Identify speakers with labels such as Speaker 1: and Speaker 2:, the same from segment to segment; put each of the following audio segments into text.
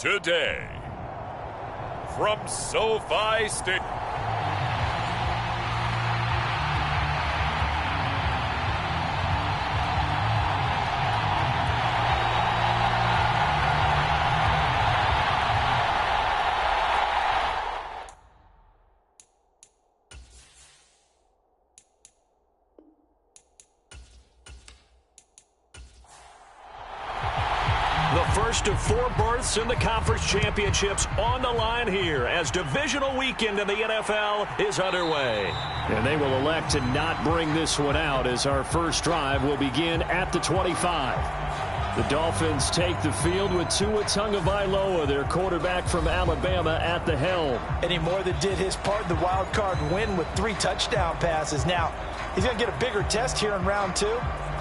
Speaker 1: today. From SoFi Stadium.
Speaker 2: First of 4 berths in the conference championships on the line here as divisional weekend in the NFL is underway. And they will elect to not bring this one out as our first drive will begin at the 25. The Dolphins take the field with Tua Tagovailoa, their quarterback from Alabama, at the helm.
Speaker 3: And he more than did his part in the wild card win with 3 touchdown passes. Now, he's going to get a bigger test here in round 2.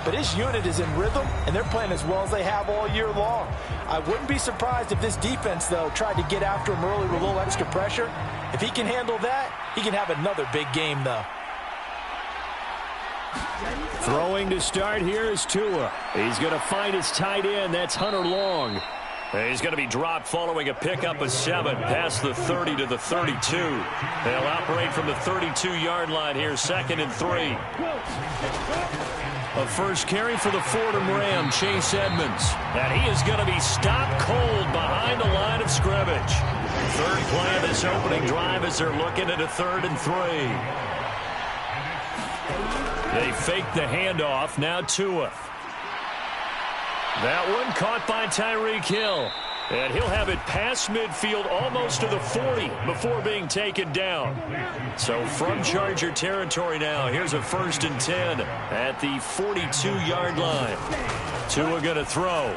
Speaker 3: But his unit is in rhythm, and they're playing as well as they have all year long. I wouldn't be surprised if this defense, though, tried to get after him early with a little extra pressure. If he can handle that, he can have another big game, though.
Speaker 2: Throwing to start here is Tua. He's going to find his tight end. That's Hunter Long. He's going to be dropped following a pickup of 7 past the 30 to the 32. They'll operate from the 32-yard line here, 2nd and 3. A first carry for the Fordham Ram, Chase Edmonds. And he is going to be stopped cold behind the line of scrimmage. Third play of this opening drive as they're looking at a 3rd and 3. They fake the handoff. Now Tua. That one caught by Tyreek Hill. And he'll have it past midfield almost to the 40 before being taken down. So from Charger territory now, here's a 1st and 10 at the 42-yard line. Tua going to throw.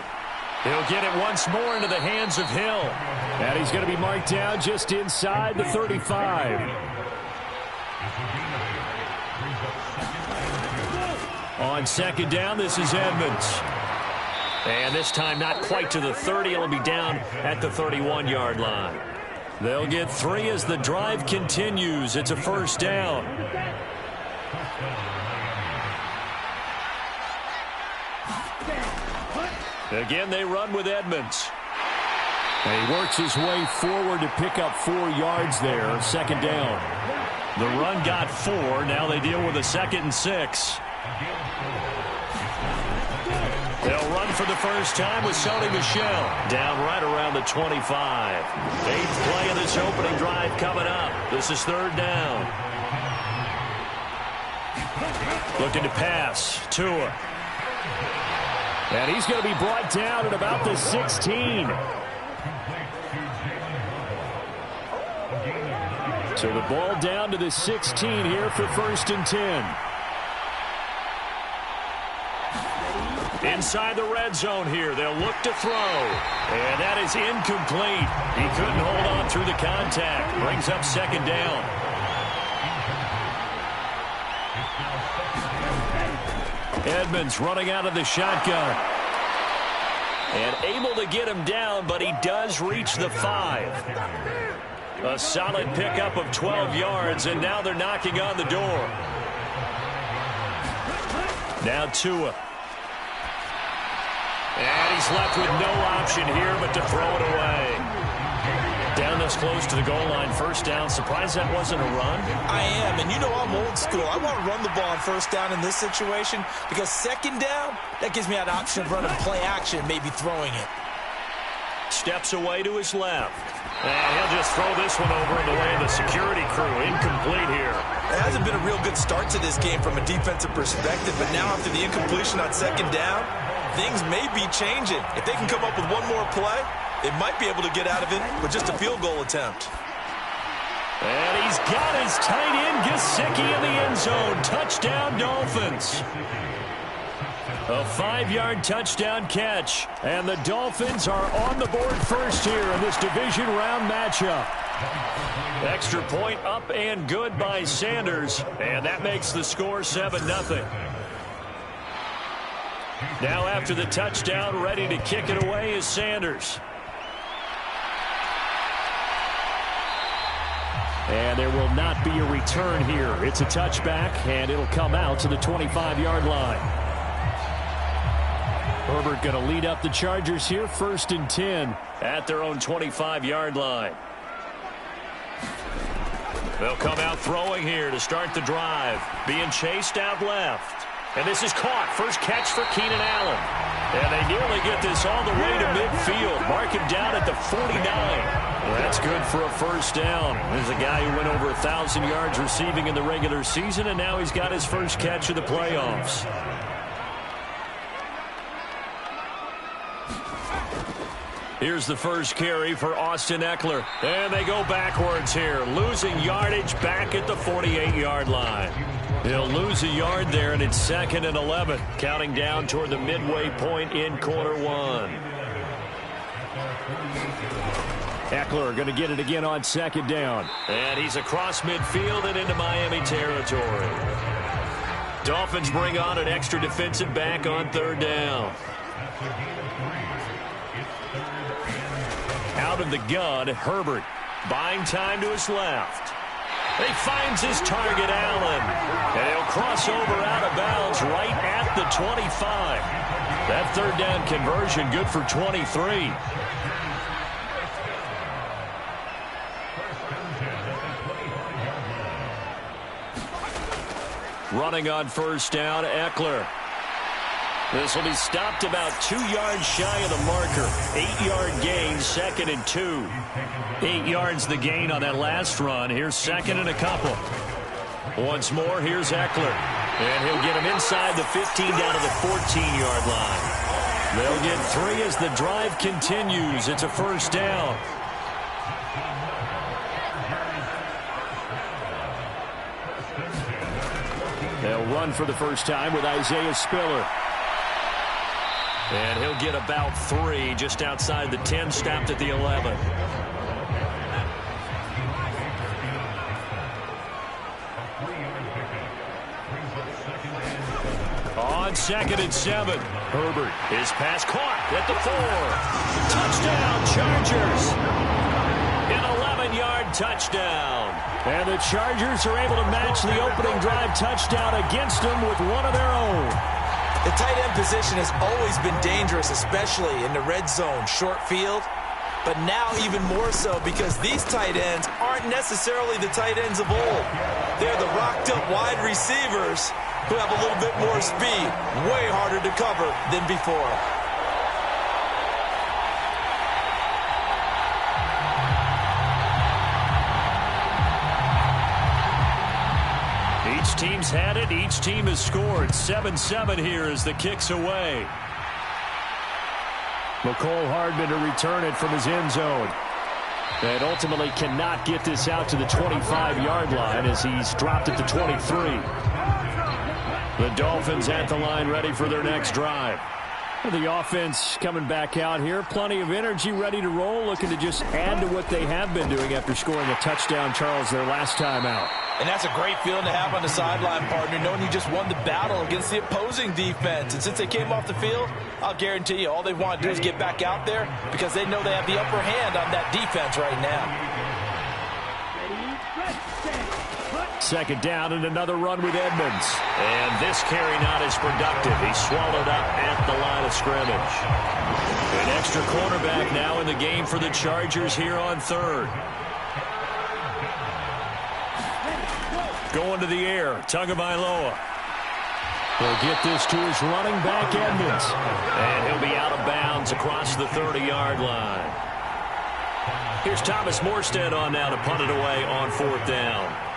Speaker 2: He'll get it once more into the hands of Hill. And he's going to be marked down just inside the 35. On 2nd down, this is Edmonds. And this time not quite to the 30. It'll be down at the 31-yard line. They'll get 3 as the drive continues. It's a 1st down. Again, they run with Edmonds. And he works his way forward to pick up 4 yards there. 2nd down. The run got 4. Now they deal with a 2nd and 6. They'll run for the first time with Sony Michel. Down right around the 25. 8th play of this opening drive coming up. This is 3rd down. Looking to pass. Tua. And he's going to be brought down at about the 16. So the ball down to the 16 here for 1st and 10. Inside the red zone here, they'll look to throw. And that is incomplete. He couldn't hold on through the contact. Brings up 2nd down. Edmonds running out of the shotgun. And able to get him down, but he does reach the 5. A solid pickup of 12 yards, and now they're knocking on the door. Now Tua. And he's left with no option here but to throw it away. Down this close to the goal line, 1st down. Surprised that wasn't a run?
Speaker 3: I am, and you know I'm old school. I want to run the ball on 1st down in this situation because 2nd down, that gives me an option of running play action, maybe throwing it.
Speaker 2: Steps away to his left. And he'll just throw this one over in the way of the security crew. Incomplete here.
Speaker 3: It hasn't been a real good start to this game from a defensive perspective, but now after the incompletion on 2nd down, things may be changing. If they can come up with one more play, they might be able to get out of it with just a field goal attempt.
Speaker 2: And he's got his tight end Gesicki in the end zone. Touchdown, Dolphins. A 5-yard touchdown catch. And the Dolphins are on the board first here in this division round matchup. Extra point up and good by Sanders. And that makes the score 7-0. Now after the touchdown, ready to kick it away is Sanders. And there will not be a return here. It's a touchback, and it'll come out to the 25-yard line. Herbert going to lead up the Chargers here, 1st and 10 at their own 25-yard line. They'll come out throwing here to start the drive. Being chased out left. And this is caught. First catch for Keenan Allen. And they nearly get this all the way to midfield. Mark him down at the 49. That's good for a first down. There's a guy who went over 1,000 yards receiving in the regular season, and now he's got his first catch of the playoffs. Here's the first carry for Austin Eckler. And they go backwards here, losing yardage back at the 48-yard line. He'll lose a yard there, and it's 2nd and 11, counting down toward the midway point in quarter one. Eckler going to get it again on 2nd down. And he's across midfield and into Miami territory. Dolphins bring on an extra defensive back on 3rd down. Out of the gun, Herbert buying time to his left. He finds his target, Allen. And he'll cross over out of bounds right at the 25. That 3rd down conversion good for 23. Running on 1st down, Eckler. This will be stopped about 2 yards shy of the marker. 8-yard gain, 2nd and 2. 8 yards the gain on that last run. Here's 2nd and a couple. Once more, here's Eckler. And he'll get him inside the 15 down to the 14-yard line. They'll get 3 as the drive continues. It's a first down. They'll run for the first time with Isaiah Spiller. And he'll get about 3 just outside the 10, stopped at the 11. On 2nd and 7, Herbert. His pass caught at the 4. Touchdown, Chargers. An 11-yard touchdown. And the Chargers are able to match the opening drive touchdown against them with one of their own.
Speaker 3: The tight end position has always been dangerous, especially in the red zone, short field. But now even more so because these tight ends aren't necessarily the tight ends of old. They're the rocked-up wide receivers who have a little bit more speed, way harder to cover than before.
Speaker 2: Each team's had it. Each team has scored. 7-7 here as the kick's away. McCole Hardman to return it from his end zone. And ultimately cannot get this out to the 25-yard line as he's dropped at the 23. The Dolphins at the line ready for their next drive. The offense coming back out here. Plenty of energy, ready to roll, looking to just add to what they have been doing after scoring a touchdown, Charles, their last time out.
Speaker 3: And that's a great feeling to have on the sideline, partner, knowing you just won the battle against the opposing defense. And since they came off the field, I'll guarantee you all they want to do is get back out there because they know they have the upper hand on that defense right now.
Speaker 2: 2nd down and another run with Edmonds. And this carry not as productive. He's swallowed up at the line of scrimmage. An extra cornerback now in the game for the Chargers here on 3rd. Going to the air, Tagovailoa. He'll get this to his running back, Edmonds. And he'll be out of bounds across the 30-yard line. Here's Thomas Morstead on now to punt it away on 4th down.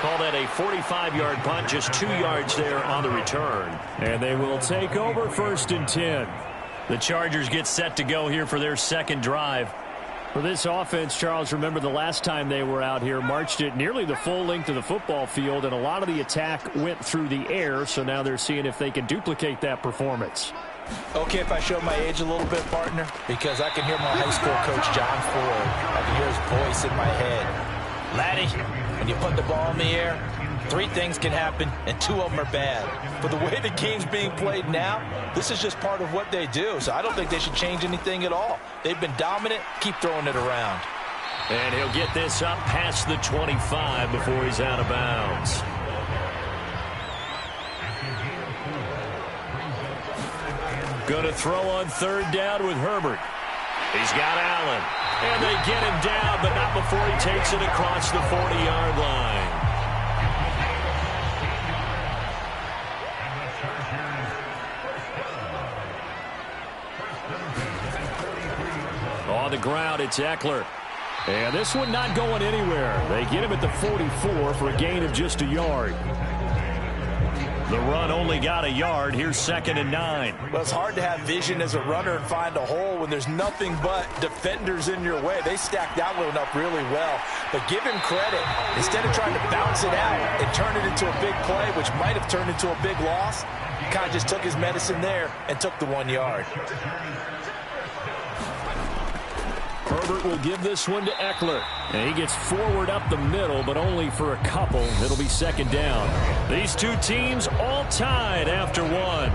Speaker 2: Call that a 45-yard punt, just 2 yards there on the return. And they will take over 1st and 10. The Chargers get set to go here for their second drive. For this offense, Charles, remember the last time they were out here, marched it nearly the full length of the football field, and a lot of the attack went through the air, so now they're seeing if they can duplicate that performance.
Speaker 3: Okay, if I show my age a little bit, partner, because I can hear my high school coach, John Ford. I can hear his voice in my head. Laddie, when you put the ball in the air, 3 things can happen, and 2 of them are bad. But the way the game's being played now, this is just part of what they do. So I don't think they should change anything at all. They've been dominant. Keep throwing it around.
Speaker 2: And he'll get this up past the 25 before he's out of bounds. Going to throw on third down with Herbert. He's got Allen. And they get him down, but not before he takes it across the 40-yard line. On the ground, it's Eckler. And this one not going anywhere. They get him at the 44 for a gain of just a yard. The run only got a yard. Here's 2nd and 9.
Speaker 3: Well, it's hard to have vision as a runner and find a hole when there's nothing but defenders in your way. They stacked that one up really well. But give him credit. Instead of trying to bounce it out and turn it into a big play, which might have turned into a big loss, he kind of just took his medicine there and took the 1 yard.
Speaker 2: Herbert will give this one to Eckler. And he gets forward up the middle, but only for a couple. It'll be 2nd down. These two teams all tied after one.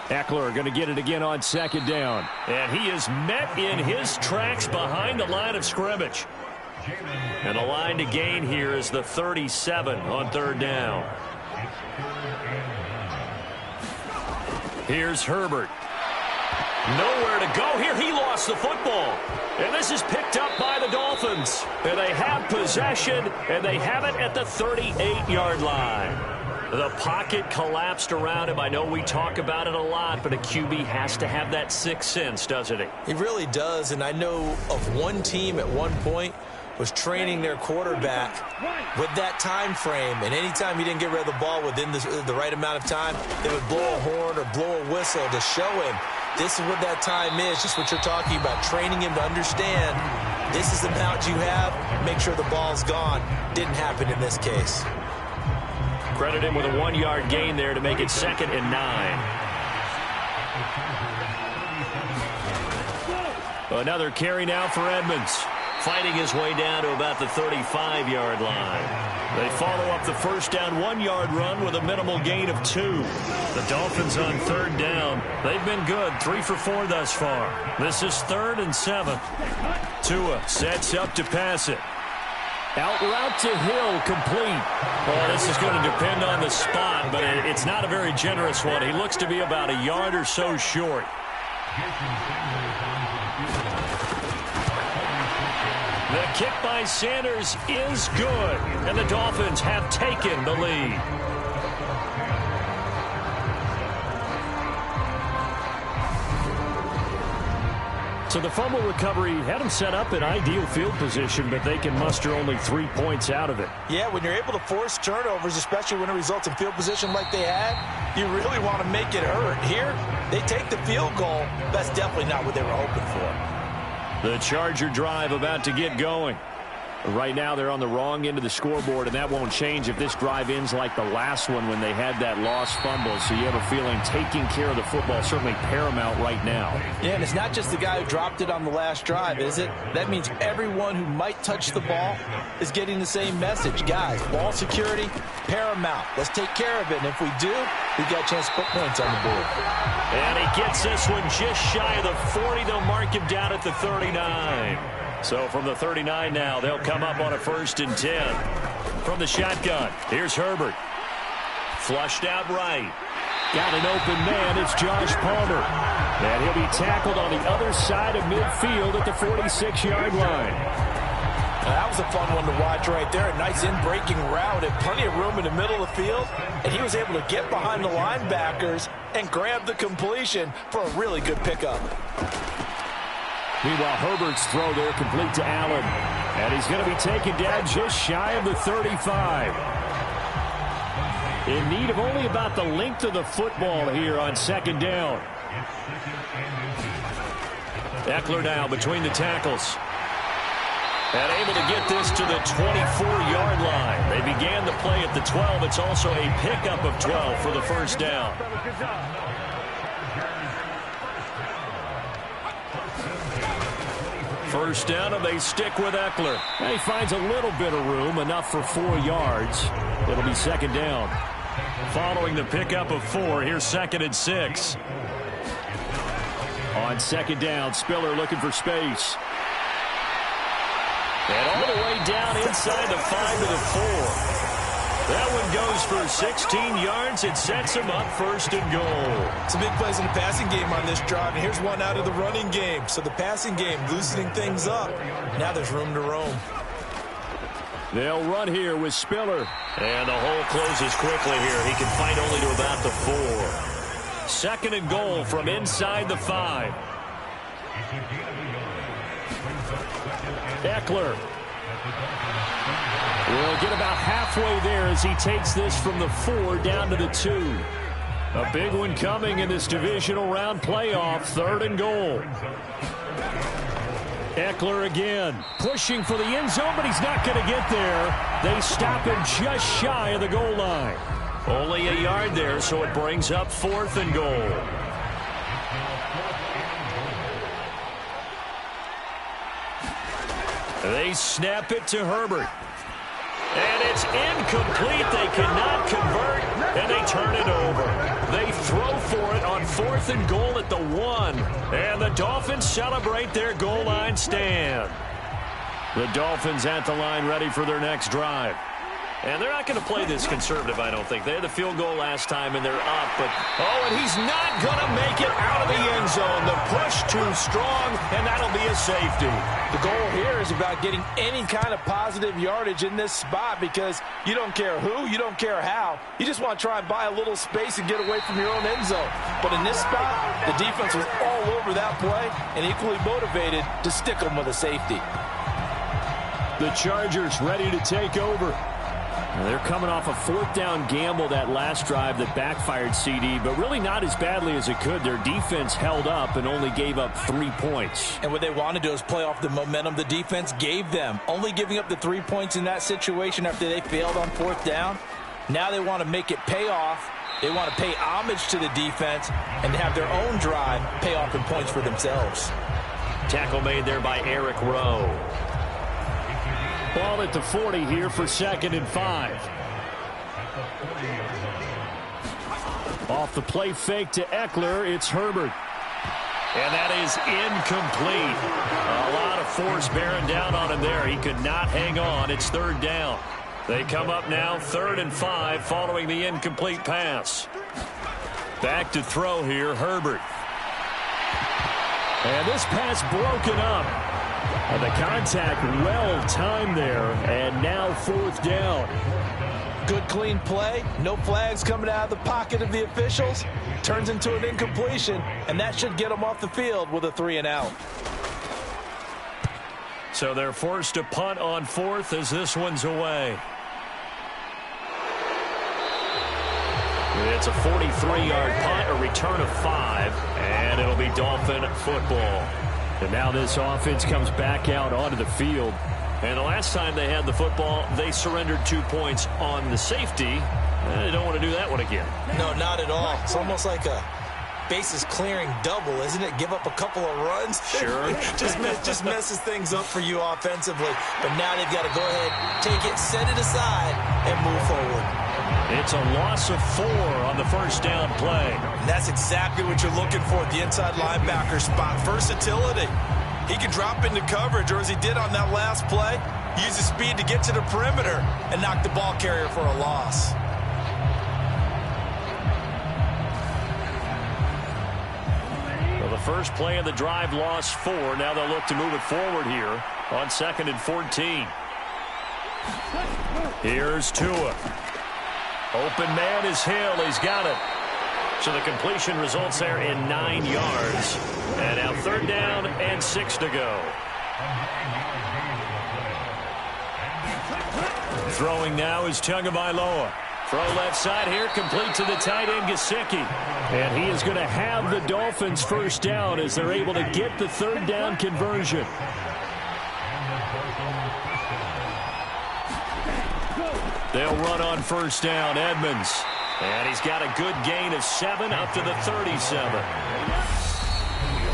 Speaker 2: Eckler going to get it again on 2nd down. And he is met in his tracks behind the line of scrimmage. And the line to gain here is the 37 on 3rd down. Here's Herbert. Nowhere to go here. He lost the football. And this is picked up by the Dolphins. And they have possession, and they have it at the 38-yard line. The pocket collapsed around him. I know we talk about it a lot, but a QB has to have that sixth sense, doesn't he?
Speaker 3: He really does, and I know of one team at one point was training their quarterback with that time frame, and anytime he didn't get rid of the ball within the right amount of time, they would blow a horn or blow a whistle to show him this is what that time is, just what you're talking about, training him to understand this is the amount you have, make sure the ball's gone. Didn't happen in this case.
Speaker 2: Credit him with a 1-yard gain there to make it 2nd and 9. Another carry now for Edmonds. Fighting his way down to about the 35-yard line. They follow up the first down 1-yard run with a minimal gain of 2. The Dolphins on 3rd down. They've been good, 3 for 4 thus far. This is 3rd and 7. Tua sets up to pass it. Out route to Hill, complete. Well, this is going to depend on the spot, but it's not a very generous one. He looks to be about a yard or so short. The kick by Sanders is good, and the Dolphins have taken the lead. So the fumble recovery had them set up in ideal field position, but they can muster only 3 points out of it. Yeah, when you're able to force turnovers, especially when it results in field position like they had, you really want to make it hurt. Here, they take the field goal. That's definitely not what they were hoping for. The Charger drive about to get going. Right now, they're on the wrong end of the scoreboard, and that won't change if this drive ends like the last one when they had that lost fumble. So you have a feeling taking care of the football is certainly paramount right now. Yeah, and it's not just the guy who dropped it on the last drive, is it? That means everyone who might touch the ball is getting the same message. Guys, ball security, paramount. Let's take care of it, and if we do, we've got a chance to put points on the board. And he gets this one just shy of the 40. They'll mark him down at the 39. So from the 39 now, they'll come up on a 1st and 10. From the shotgun, here's Herbert. Flushed out right. Got an open man, it's Josh Palmer. And he'll be tackled on the other side of midfield at the 46-yard line. That was a fun one to watch right there. A nice in-breaking route and plenty of room in the middle of the field. And he was able to get behind the linebackers and grab the completion for a really good pickup. Meanwhile, Herbert's throw there complete to Allen. And he's going to be taken down just shy of the 35. In need of only about the length of the football here on 2nd down. Eckler now between the tackles. And able to get this to the 24-yard line. They began the play at the 12. It's also a pickup of 12 for the 1st down. First down, and they stick with Eckler. And he finds a little bit of room, enough for 4 yards. It'll be 2nd down. Following the pickup of 4, here's 2nd and 6. On 2nd down, Spiller looking for space. And all the way down inside the 5 to the 4. That one goes for 16 yards. It sets him up 1st and goal.
Speaker 3: Some big plays in the passing game on this drive, and here's one out of the running game. So the passing game loosening things up. Now there's room to roam.
Speaker 2: They'll run here with Spiller. And the hole closes quickly here. He can fight only to about the 4. 2nd and goal from inside the 5. Eckler will get about halfway there as he takes this from the 4 down to the 2. A big one coming in this divisional round playoff. 3rd and goal. Eckler again, pushing for the end zone, but he's not going to get there. They stop him just shy of the goal line. Only a yard there, so it brings up 4th and goal. They snap it to Herbert. And it's incomplete. They cannot convert, and they turn it over. They throw for it on 4th and goal at the 1. And the Dolphins celebrate their goal line stand. The Dolphins at the line ready for their next drive. And they're not going to play this conservative, I don't think. They had the field goal last time, and they're up. But and he's not going to make it out of the end zone. The push too strong, and that'll be a safety.
Speaker 3: The goal here is about getting any kind of positive yardage in this spot because you don't care who, you don't care how. You just want to try and buy a little space and get away from your own end zone. But in this spot, the defense was all over that play and equally motivated to stick them with a safety.
Speaker 2: The Chargers ready to take over. They're coming off a 4th down gamble that last drive that backfired, CD, but really not as badly as it could. Their defense held up and only gave up 3 points.
Speaker 3: And what they want to do is play off the momentum the defense gave them. Only giving up the 3 points in that situation after they failed on 4th down. Now they want to make it pay off. They want to pay homage to the defense and have their own drive pay off in points for themselves.
Speaker 2: Tackle made there by Eric Rowe. Ball at the 40 here for 2nd and 5. Off the play fake to Eckler, it's Herbert. And that is incomplete. A lot of force bearing down on him there. He could not hang on. It's 3rd down. They come up now 3rd and 5 following the incomplete pass. Back to throw here, Herbert. And this pass broken up. And the contact well timed there, and now 4th down.
Speaker 3: Good clean play, no flags coming out of the pocket of the officials. Turns into an incompletion, and that should get them off the field with a 3 and out.
Speaker 2: So they're forced to punt on 4th as this one's away. It's a 43-yard punt, a return of 5, and it'll be Dolphin football. And now this offense comes back out onto the field. And the last time they had the football, they surrendered 2 points on the safety. They don't want to do that one again.
Speaker 3: No, not at all. It's almost like a bases clearing double, isn't it? Give up a couple of runs.
Speaker 2: Sure.
Speaker 3: just messes things up for you offensively. But now they've got to go ahead, take it, set it aside, and move forward.
Speaker 2: It's a loss of 4 on the 1st down play.
Speaker 3: And that's exactly what you're looking for at the inside linebacker spot. Versatility. He can drop into coverage, or as he did on that last play, use his speed to get to the perimeter and knock the ball carrier for a loss.
Speaker 2: Well, the first play of the drive lost 4. Now they'll look to move it forward here on 2nd and 14. Here's Tua. Open man is Hill. He's got it. So the completion results there in 9 yards. And now 3rd down and 6 to go. Throwing now is Tagovailoa. Throw left side here, complete to the tight end, Gesicki. And he is going to have the Dolphins 1st down as they're able to get the 3rd down conversion. They'll run on 1st down, Edmonds. And he's got a good gain of 7 up to the 37.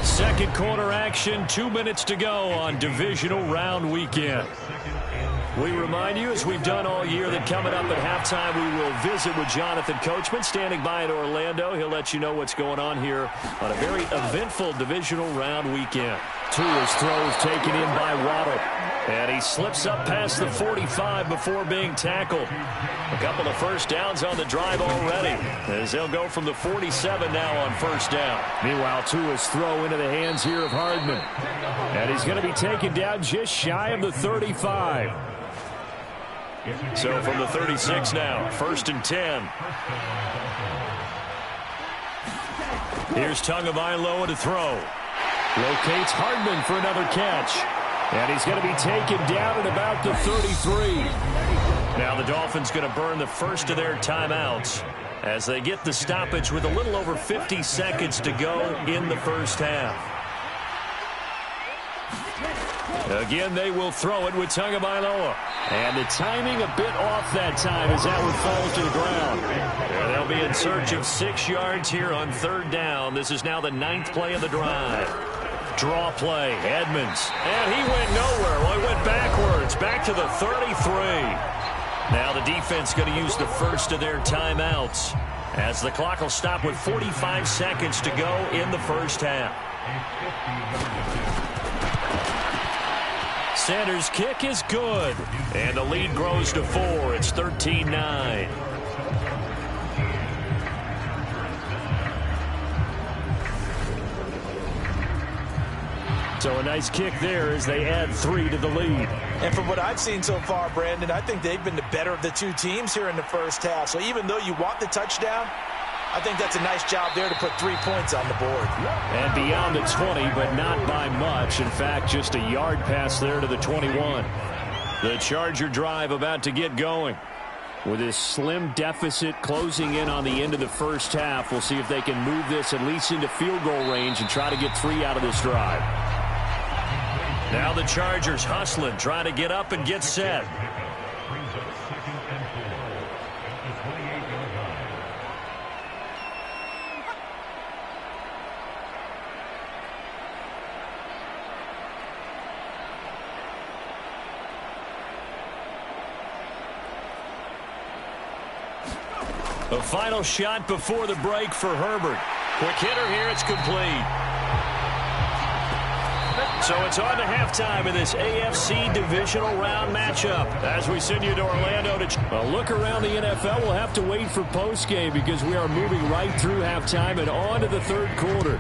Speaker 2: Second quarter action, 2 minutes to go on divisional round weekend. We remind you, as we've done all year, that coming up at halftime, we will visit with Jonathan Coachman, standing by in Orlando. He'll let you know what's going on here on a very eventful divisional round weekend. Tua's throw is taken in by Waddle. And he slips up past the 45 before being tackled. A couple of first downs on the drive already, as they'll go from the 47 now on first down.
Speaker 4: Meanwhile, Tua's throw into the hands here of Hardman. And he's going to be taken down just shy of the 35.
Speaker 2: So from the 36 now, 1st and 10. Here's Tagovailoa to throw.
Speaker 4: Locates Hardman for another catch. And he's going to be taken down at about the 33.
Speaker 2: Now the Dolphins going to burn the first of their timeouts as they get the stoppage with a little over 50 seconds to go in the first half. Again, they will throw it with Tagovailoa.
Speaker 4: And the timing a bit off that time as that one falls to the ground.
Speaker 2: And they'll be in search of 6 yards here on 3rd down. This is now the 9th play of the drive. Draw play, Edmonds. And he went nowhere. Well, he went backwards, back to the 33. Now the defense going to use the first of their timeouts as the clock will stop with 45 seconds to go in the first half. Sanders' kick is good. And the lead grows to 4. It's 13-9.
Speaker 4: So a nice kick there as they add 3 to the lead.
Speaker 3: And from what I've seen so far, Brandon, I think they've been the better of the two teams here in the first half. So even though you want the touchdown, I think that's a nice job there to put 3 points on the board.
Speaker 4: And beyond the 20, but not by much. In fact, just a yard pass there to the 21.
Speaker 2: The Charger drive about to get going.
Speaker 4: With this slim deficit closing in on the end of the first half, we'll see if they can move this at least into field goal range and try to get 3 out of this drive.
Speaker 2: Now the Chargers hustling, trying to get up and get set. A final shot before the break for Herbert. Quick hitter here, it's complete. So it's on to halftime in this AFC divisional round matchup as we send you to Orlando to
Speaker 4: a look around the NFL. We'll have to wait for postgame because we are moving right through halftime and on to the 3rd quarter.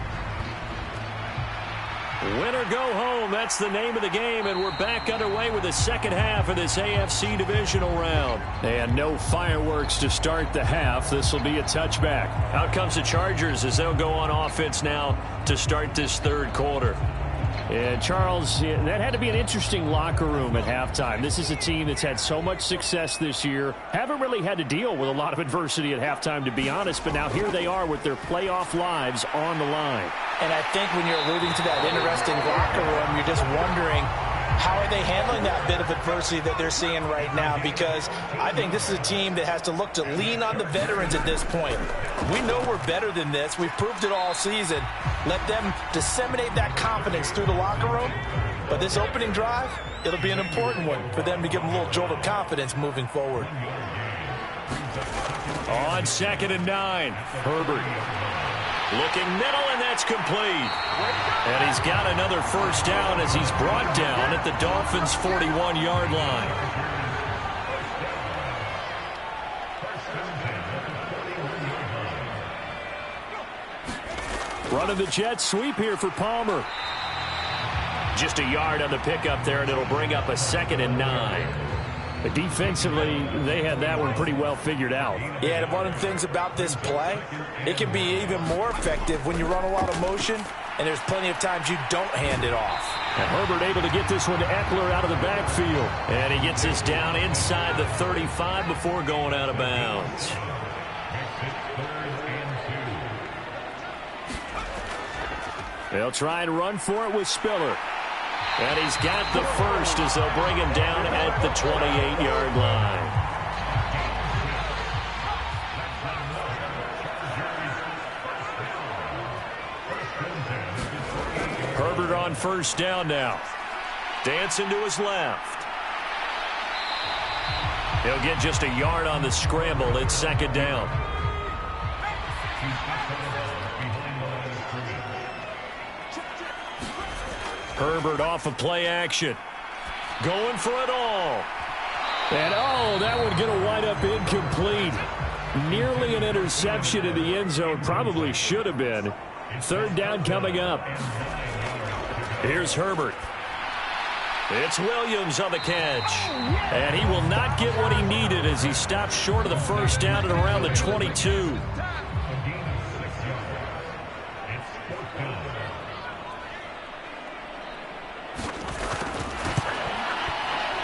Speaker 2: Win or go home, that's the name of the game, and we're back underway with the second half of this AFC divisional round.
Speaker 4: And no fireworks to start the half. This will be a touchback.
Speaker 2: Out comes the Chargers as they'll go on offense now to start this 3rd quarter.
Speaker 4: And Charles, that had to be an interesting locker room at halftime. This is a team that's had so much success this year. Haven't really had to deal with a lot of adversity at halftime, to be honest. But now here they are with their playoff lives on the line.
Speaker 3: And I think when you're alluding to that interesting locker room, you're just wondering, how are they handling that bit of adversity that they're seeing right now? Because I think this is a team that has to look to lean on the veterans at this point. We know we're better than this. We've proved it all season. Let them disseminate that confidence through the locker room. But this opening drive, it'll be an important one for them to give them a little jolt of confidence moving forward.
Speaker 2: On 2nd and 9, Herbert. Looking middle, and that's complete. And he's got another first down as he's brought down at the Dolphins' 41-yard line.
Speaker 4: Running the jet sweep here for Palmer.
Speaker 2: Just a yard on the pickup there, and it'll bring up a 2nd and 9.
Speaker 4: But defensively, they had that one pretty well figured out.
Speaker 3: Yeah, and one of the things about this play, it can be even more effective when you run a lot of motion, and there's plenty of times you don't hand it off.
Speaker 4: And Herbert able to get this one to Eckler out of the backfield.
Speaker 2: And he gets this down inside the 35 before going out of bounds.
Speaker 4: They'll try and run for it with Spiller.
Speaker 2: And he's got the first as they'll bring him down at the 28-yard line. Herbert on first down now. Dancing to his left. He'll get just a yard on the scramble. It's second down. Herbert off of play action. Going for it all. And, oh, that one going to wind up incomplete. Nearly an interception in the end zone. Probably should have been. Third down coming up. Here's Herbert. It's Williams on the catch. And he will not get what he needed as he stops short of the first down at around the 22.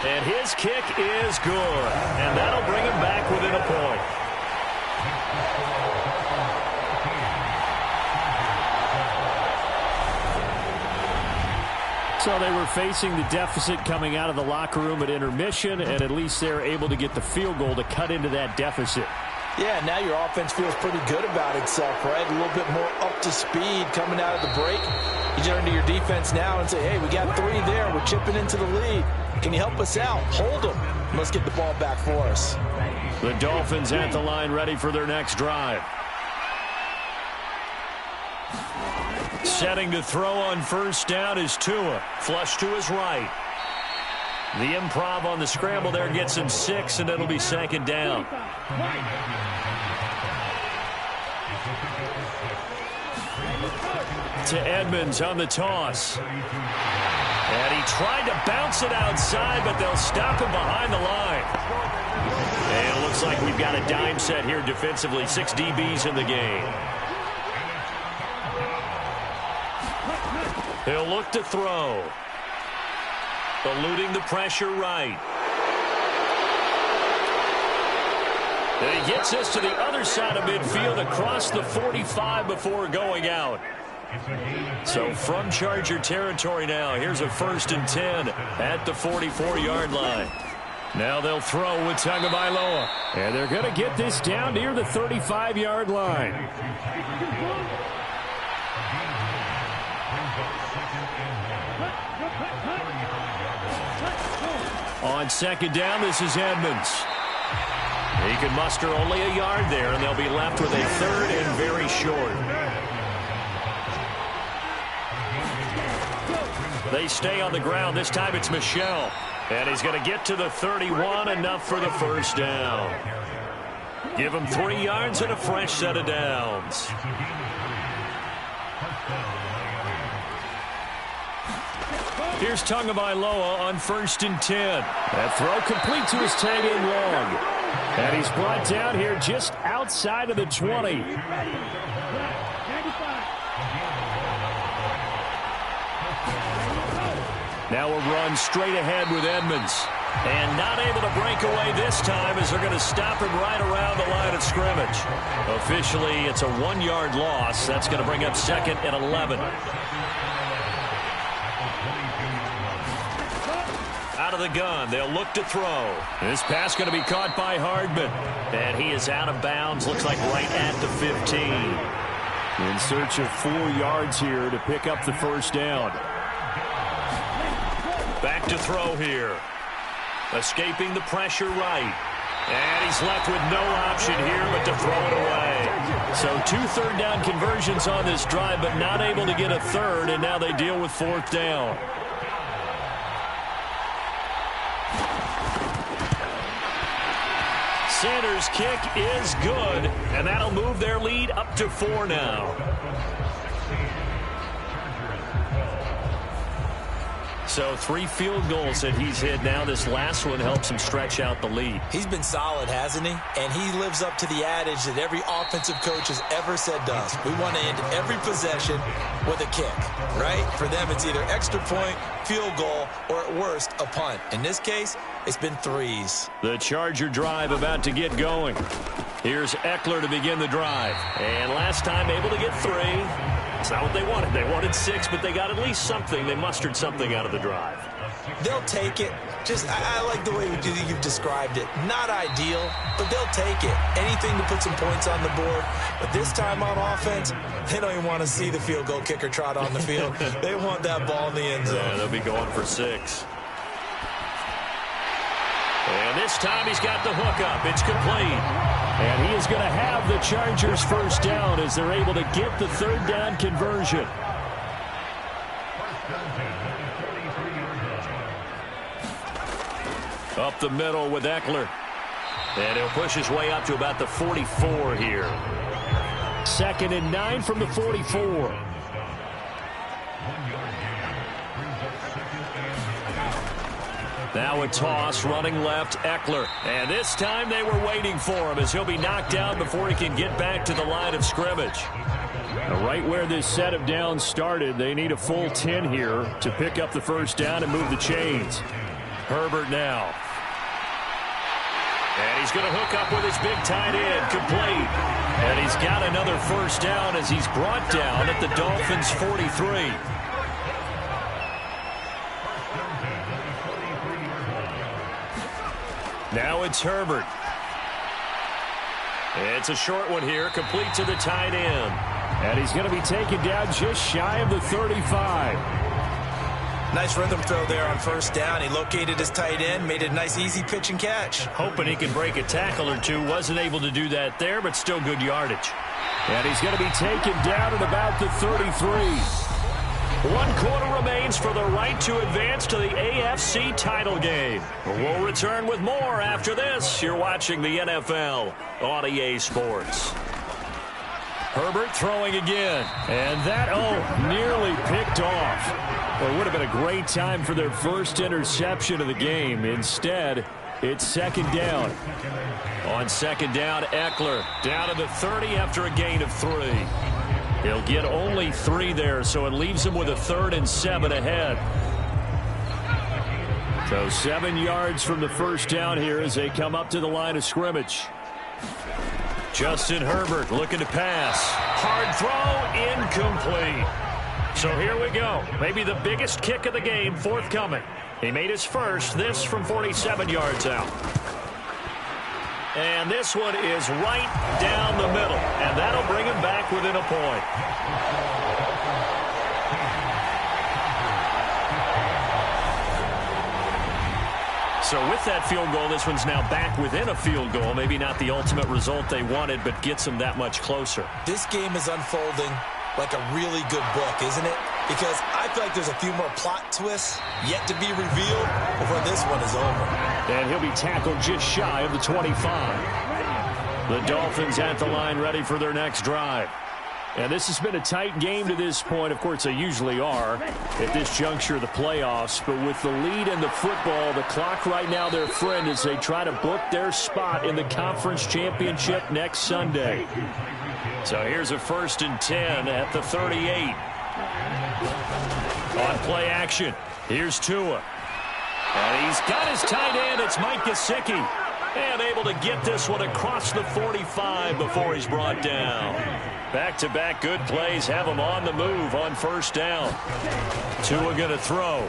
Speaker 2: And his kick is good. And that'll bring him back within a point.
Speaker 4: So they were facing the deficit coming out of the locker room at intermission, and at least they're able to get the field goal to cut into that deficit.
Speaker 3: Yeah, now your offense feels pretty good about itself, right? A little bit more up to speed coming out of the break. You turn to your defense now and say, hey, we got 3 there. We're chipping into the lead. Can you help us out? Hold them. Let's get the ball back for us.
Speaker 2: The Dolphins at the line ready for their next drive. Setting to throw on first down is Tua. Flush to his right. The improv on the scramble there gets him 6, and it'll be second down. To Edmonds on the toss. And he tried to bounce it outside, but they'll stop him behind the line. And it looks like we've got a dime set here defensively. 6 DBs in the game. He'll look to throw. Eluding the pressure right. And he gets us to the other side of midfield across the 45 before going out. So from Charger territory now, here's a 1st and 10 at the 44-yard line. Now they'll throw with Tagovailoa.
Speaker 4: And they're going to get this down near the 35-yard line.
Speaker 2: On second down, this is Edmonds. He can muster only a yard there, and they'll be left with a 3rd and very short. They stay on the ground. This time it's Michel. And he's going to get to the 31, enough for the first down. Give him 3 yards and a fresh set of downs. Here's Tagovailoa on 1st and 10.
Speaker 4: That throw complete to his tag in long. And he's brought down here just outside of the 20.
Speaker 2: Now a run straight ahead with Edmonds. And not able to break away this time as they're going to stop him right around the line of scrimmage. Officially, it's a 1-yard loss. That's going to bring up 2nd and 11. Out of the gun, they'll look to throw. This pass going to be caught by Hardman. And he is out of bounds, looks like right at the 15.
Speaker 4: In search of 4 yards here to pick up the first down.
Speaker 2: Back to throw here. Escaping the pressure right. And he's left with no option here but to throw it away. So 2 third down conversions on this drive, but not able to get a 3rd, and now they deal with 4th down. Sanders' kick is good, and that'll move their lead up to 4 now. So 3 field goals that he's hit now. This last one helps him stretch out the lead.
Speaker 3: He's been solid, hasn't he? And he lives up to the adage that every offensive coach has ever said to us. We want to end every possession with a kick, right? For them, it's either extra point, field goal, or at worst, a punt. In this case, it's been 3s.
Speaker 2: The Charger drive about to get going. Here's Eckler to begin the drive. And last time able to get 3. It's not what they wanted. They wanted 6, but they got at least something. They mustered something out of the drive.
Speaker 3: They'll take it. I like the way you've described it. Not ideal, but they'll take it. Anything to put some points on the board. But this time on offense, they don't even want to see the field goal kicker trot on the field. They want that ball in the end zone.
Speaker 2: Yeah, they'll be going for 6. And this time he's got the hookup. It's complete.
Speaker 4: And he is going to have the Chargers first down as they're able to get the third down conversion.
Speaker 2: Up the middle with Eckler. And he'll push his way up to about the 44 here.
Speaker 4: 2nd and 9 from the 44.
Speaker 2: Now a toss, running left, Eckler. And this time they were waiting for him as he'll be knocked down before he can get back to the line of scrimmage.
Speaker 4: Now, right where this set of downs started, they need a full 10 here to pick up the first down and move the chains.
Speaker 2: Herbert now. And he's going to hook up with his big tight end, complete. And he's got another first down as he's brought down at the Dolphins' 43. Now it's Herbert. It's a short one here, complete to the tight end.
Speaker 4: And he's going to be taken down just shy of the 35.
Speaker 3: Nice rhythm throw there on first down. He located his tight end, made it a nice easy pitch and catch.
Speaker 2: Hoping he can break a tackle or two. Wasn't able to do that there, but still good yardage.
Speaker 4: And he's going to be taken down at about the 33.
Speaker 2: 1 quarter remains for the right to advance to the AFC title game. We'll return with more after this. You're watching the NFL on EA Sports.
Speaker 4: Herbert throwing again. And that, nearly picked off. Well, it would have been a great time for their first interception of the game. Instead, it's 2nd down.
Speaker 2: On 2nd down, Eckler down to the 30 after a gain of 3. He'll get only 3 there, so it leaves him with a 3rd and 7 ahead.
Speaker 4: So 7 yards from the first down here as they come up to the line of scrimmage.
Speaker 2: Justin Herbert looking to pass. Hard throw, incomplete. So here we go. Maybe the biggest kick of the game forthcoming. He made his first, this from 47 yards out. And this one is right down the middle. And that'll bring him back within a point. So with that field goal, this one's now back within a field goal. Maybe not the ultimate result they wanted, but gets them that much closer.
Speaker 3: This game is unfolding like a really good book, isn't it? Because I feel like there's a few more plot twists yet to be revealed before this one is over.
Speaker 4: And he'll be tackled just shy of the 25. The Dolphins at the line ready for their next drive. And this has been a tight game to this point. Of course, they usually are at this juncture of the playoffs. But with the lead in the football, the clock right now their friend as they try to book their spot in the conference championship next Sunday.
Speaker 2: So here's a 1st and 10 at the 38. On play action, here's Tua. And he's got his tight end. It's Mike Gesicki. And able to get this one across the 45 before he's brought down. Back-to-back good plays have him on the move on first down. Tua going to throw.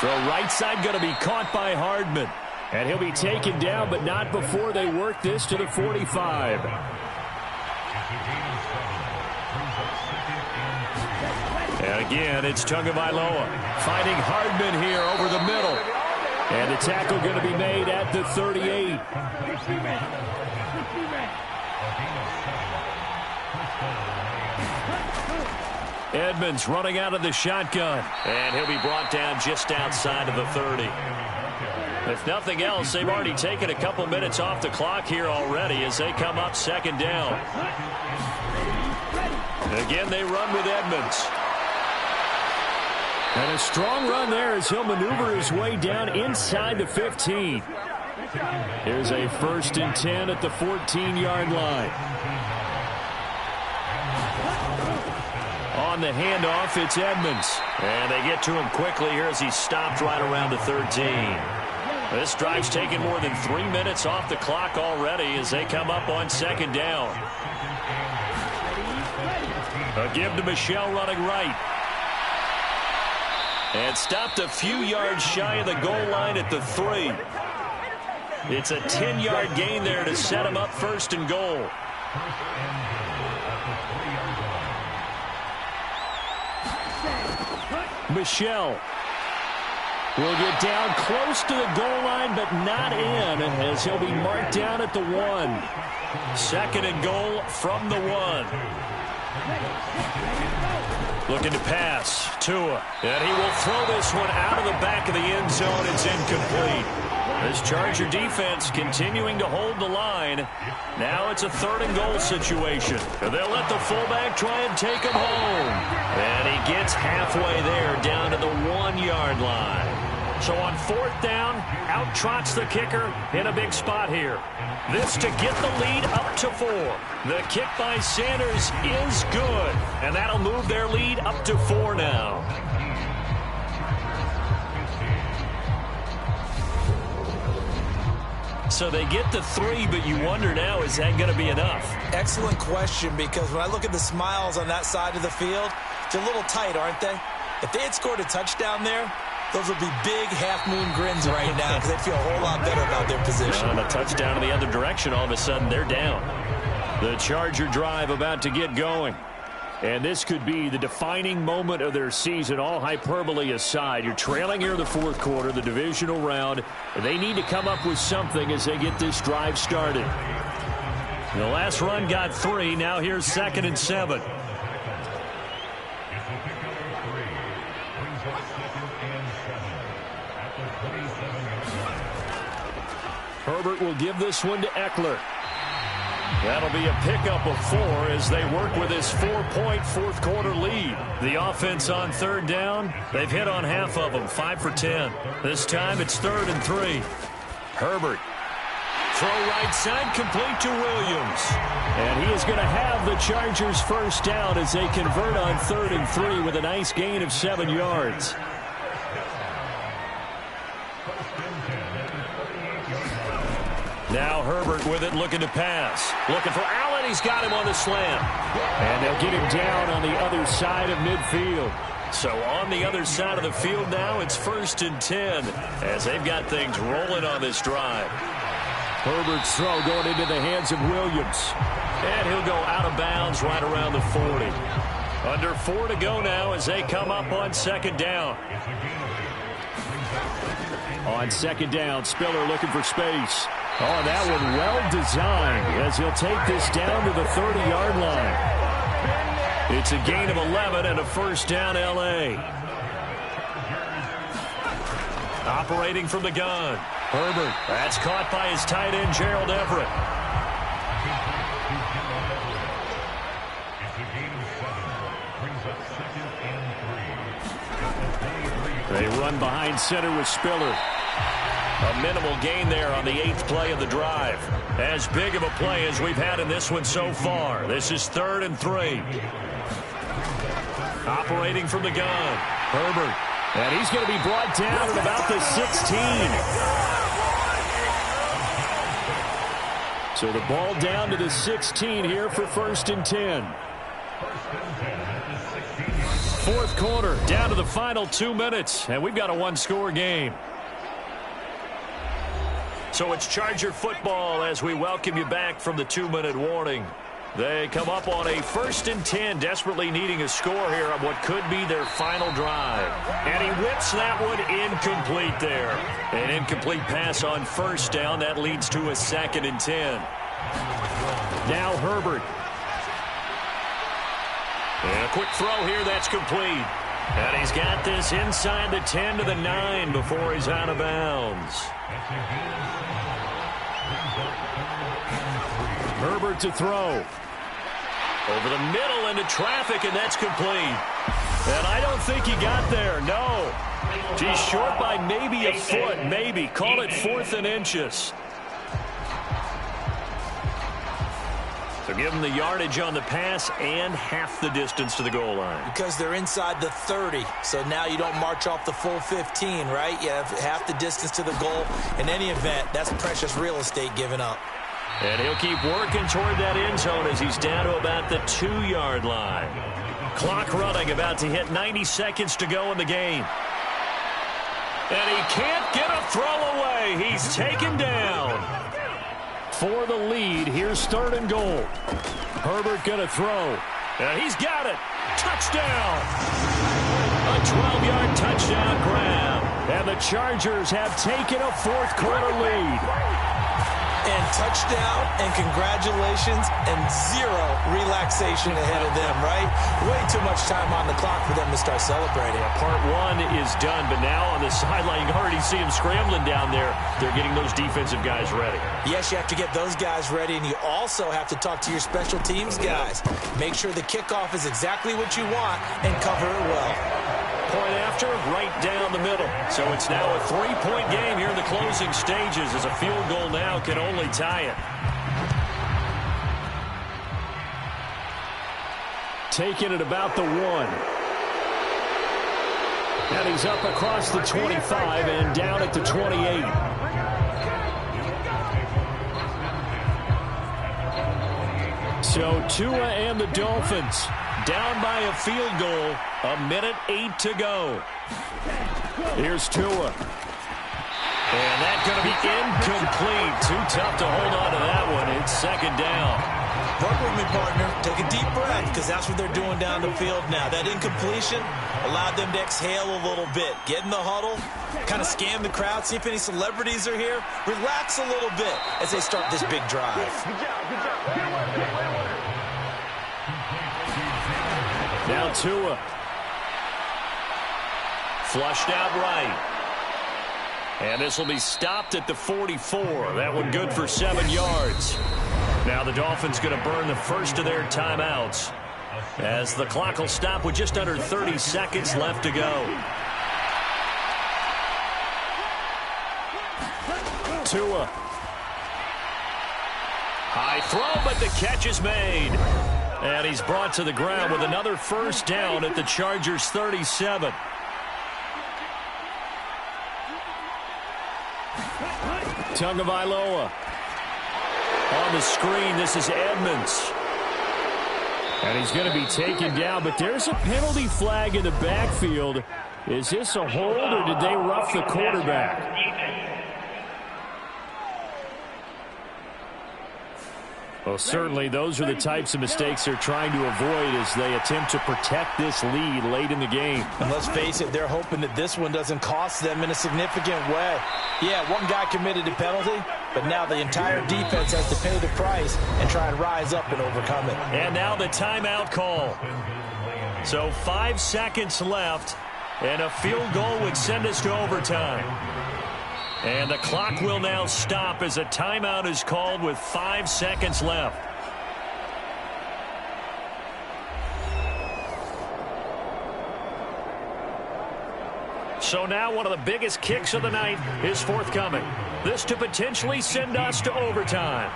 Speaker 4: Throw right side going to be caught by Hardman. And he'll be taken down, but not before they work this to the 45.
Speaker 2: And again, it's Tagovailoa finding Hardman here over the middle.
Speaker 4: And the tackle going to be made at the 38.
Speaker 2: Edmonds running out of the shotgun. And he'll be brought down just outside of the 30. If nothing else, they've already taken a couple minutes off the clock here already as they come up 2nd down. Again, they run with Edmonds.
Speaker 4: And a strong run there as he'll maneuver his way down inside the 15. Here's a 1st and 10 at the 14-yard line.
Speaker 2: On the handoff, it's Edmonds. And they get to him quickly here as he's stopped right around the 13. This drive's taken more than 3 minutes off the clock already as they come up on 2nd down. A give to Michel running right. And stopped a few yards shy of the goal line at the 3. It's a 10-yard gain there to set him up 1st and goal.
Speaker 4: Michel. will get down close to the goal line, but not in, as he'll be marked down at the 1.
Speaker 2: 2nd and goal from the 1. Looking to pass. Tua. And he will throw this one out of the back of the end zone. It's incomplete. This Charger defense continuing to hold the line. Now it's a 3rd and goal situation. They'll let the fullback try and take him home. And he gets halfway there, down to the 1-yard line. So on 4th down, out trots the kicker in a big spot here. This to get the lead up to 4. The kick by Sanders is good. And that'll move their lead up to 4 now. So they get the 3, but you wonder now, is that going to be enough?
Speaker 3: Excellent question, because when I look at the smiles on that side of the field, they're a little tight, aren't they? If they had scored a touchdown there, those would be big half-moon grins right now, because they'd feel a whole lot better about their position.
Speaker 2: On a touchdown in the other direction, all of a sudden they're down.
Speaker 4: The Charger drive about to get going. And this could be the defining moment of their season, all hyperbole aside. You're trailing here in the 4th quarter, the divisional round. They need to come up with something as they get this drive started. The last run got 3. Now here's 2nd and 7. Herbert will give this one to Eckler. That'll be a pickup of 4 as they work with this 4-point 4th quarter lead. The offense on 3rd down, they've hit on half of them, 5 for 10. This time it's 3rd and 3. Herbert. Throw right side, complete to Williams. And he is going to have the Chargers first down as they convert on 3rd and 3 with a nice gain of 7 yards. Now Herbert with it, looking to pass. Looking for Allen. He's got him on the slant. And they'll get him down on the other side of midfield. So on the other side of the field now, it's 1st and 10 as they've got things rolling on this drive. Herbert's throw going into the hands of Williams. And he'll go out of bounds right around the 40. Under 4 to go now as they come up on 2nd down. On 2nd down, Spiller looking for space. Oh, that one well designed as he'll take this down to the 30-yard line. It's a gain of 11 and a 1st down L.A. Operating from the gun. Herbert. That's caught by his tight end, Gerald Everett. They run behind center with Spiller. A minimal gain there on the 8th play of the drive. As big of a play as we've had in this one so far. This is 3rd and 3. Operating from the gun. Herbert. And he's going to be brought down at about the 16. So the ball down to the 16 here for 1st and 10. 4th quarter, down to the final 2 minutes. And we've got a 1-score game. So it's Charger football as we welcome you back from the 2-minute warning. They come up on a 1st and 10, desperately needing a score here on what could be their final drive. And he whips that one incomplete there. An incomplete pass on 1st down. That leads to a 2nd and 10. Now Herbert. And a quick throw here, that's complete. And he's got this inside the 10 to the 9 before he's out of bounds. Herbert to throw. Over the middle into traffic, and that's complete. And I don't think he got there, no. He's short by maybe a foot, maybe. Call it 4th and inches. So give them the yardage on the pass and half the distance to the goal line.
Speaker 3: Because they're inside the 30, so now you don't march off the full 15, right? You have half the distance to the goal. In any event, that's precious real estate given up.
Speaker 2: And he'll keep working toward that end zone as he's down to about the 2-yard line. Clock running, about to hit 90 seconds to go in the game. And he can't get a throw away. He's taken down. For the lead, here's 3rd and goal. Herbert going to throw. And he's got it. Touchdown. A 12-yard touchdown grab.
Speaker 4: And the Chargers have taken a fourth-quarter lead.
Speaker 3: And touchdown, and congratulations, and zero relaxation ahead of them, right? Way too much time on the clock for them to start celebrating.
Speaker 4: Yeah, part one is done, but now on the sideline, you can already see them scrambling down there. They're getting those defensive guys ready.
Speaker 3: Yes, you have to get those guys ready, and you also have to talk to your special teams guys. Make sure the kickoff is exactly what you want and cover it well.
Speaker 2: Point after, right down the middle. So it's now a 3-point game here in the closing stages as a field goal now can only tie it.
Speaker 4: Taking it about the 1. And he's up across the 25 and down at the 28. So Tua and the Dolphins down by a field goal. 1:08 to go. Here's Tua. And that's going to be incomplete. Too tough to hold on to that one. It's second down.
Speaker 3: Work with me, partner. Take a deep breath, because that's what they're doing down the field now. That incompletion allowed them to exhale a little bit. Get in the huddle, kind of scan the crowd, see if any celebrities are here. Relax a little bit as they start this big drive.
Speaker 5: Good job.
Speaker 4: Now Tua.
Speaker 2: Flushed out right. And this will be stopped at the 44. That one good for 7 yards. Now the Dolphins going to burn the first of their timeouts as the clock will stop with just under 30 seconds left to go.
Speaker 4: Tua.
Speaker 2: High throw, but the catch is made. And he's brought to the ground with another first down at the Chargers' 37.
Speaker 4: Tagovailoa.
Speaker 2: On the screen, this is Edmonds.
Speaker 4: And he's going to be taken down, but there's a penalty flag in the backfield. Is this a hold, or did they rough the quarterback? Well, certainly those are the types of mistakes they're trying to avoid as they attempt to protect this lead late in the game.
Speaker 3: And let's face it, they're hoping that this one doesn't cost them in a significant way. Yeah, one guy committed a penalty, but now the entire defense has to pay the price and try and rise up and overcome it.
Speaker 2: And now the timeout call. So 5 seconds left, and a field goal would send us to overtime. And the clock will now stop as a timeout is called with 5 seconds left. So now one of the biggest kicks of the night is forthcoming. This to potentially send us to overtime.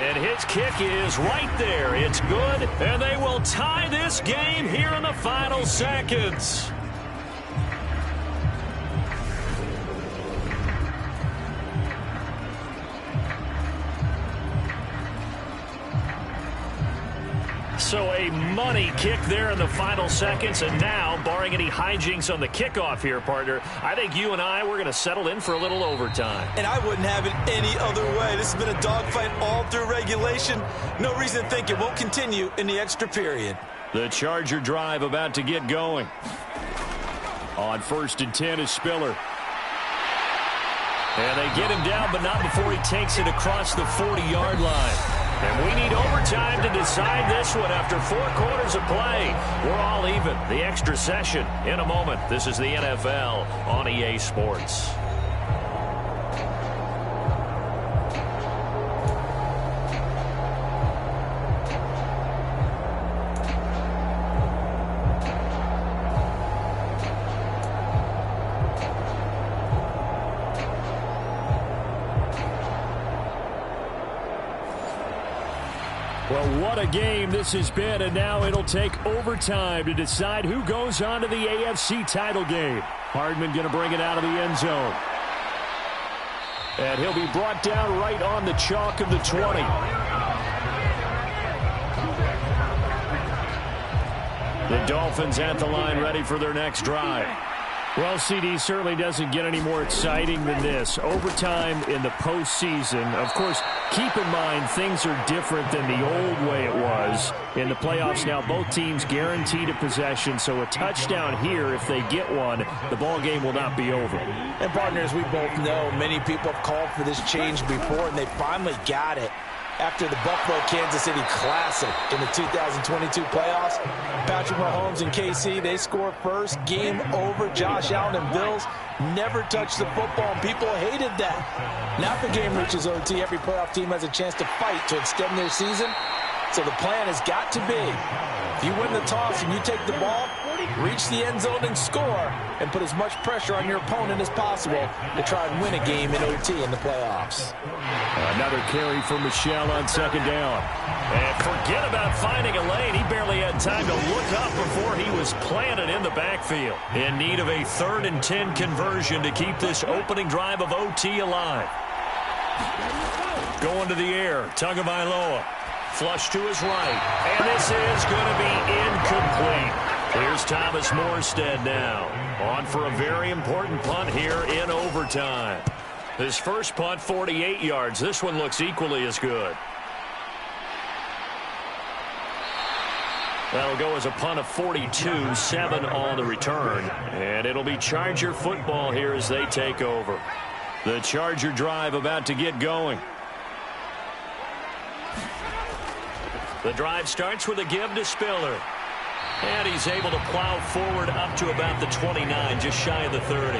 Speaker 2: And his kick is right there. It's good, and they will tie this game here in the final seconds. So a money kick there in the final seconds, and now, barring any hijinks on the kickoff here, partner, I think you and I, we're going to settle in for a little overtime.
Speaker 3: And I wouldn't have it any other way. This has been a dogfight all through regulation. No reason to think it won't continue in the extra period.
Speaker 4: The Charger drive about to get going. On 1st and 10 is Spiller.
Speaker 2: And they get him down, but not before he takes it across the 40-yard line. And we need overtime to decide this one after 4 quarters of play. We're all even. The extra session in a moment. This is the NFL on EA Sports.
Speaker 4: Well, what a game this has been, and now it'll take overtime to decide who goes on to the AFC title game. Hardman going to bring it out of the end zone. And he'll be brought down right on the chalk of the 20. The Dolphins at the line ready for their next drive. Well, CD certainly doesn't get any more exciting than this. Overtime in the postseason. Of course, keep in mind things are different than the old way it was. In the playoffs now, both teams guaranteed a possession, so a touchdown here, if they get one, the ball game will not be over.
Speaker 3: And partners, we both know many people have called for this change before, and they finally got it. After the Buffalo-Kansas City Classic in the 2022 playoffs, Patrick Mahomes and KC, they score first. Game over. Josh Allen and Bills never touched the football, and people hated that. Now if the game reaches OT, every playoff team has a chance to fight to extend their season. So the plan has got to be, if you win the toss and you take the ball, reach the end zone and score, and put as much pressure on your opponent as possible to try and win a game in OT in the playoffs.
Speaker 4: Another carry for Michel on second down.
Speaker 2: And forget about finding a lane. He barely had time to look up before he was planted in the backfield. In need of a 3rd and 10 conversion to keep this opening drive of OT alive. Going to the air, Tagovailoa. Flush to his right. And this is going to be incomplete. Here's Thomas Morstead now. On for a very important punt here in overtime. His first punt, 48 yards. This one looks equally as good. That'll go as a punt of 42, 7 on the return. And it'll be Charger football here as they take over. The Charger drive about to get going. The drive starts with a give to Spiller. And he's able to plow forward up to about the 29, just shy of the 30.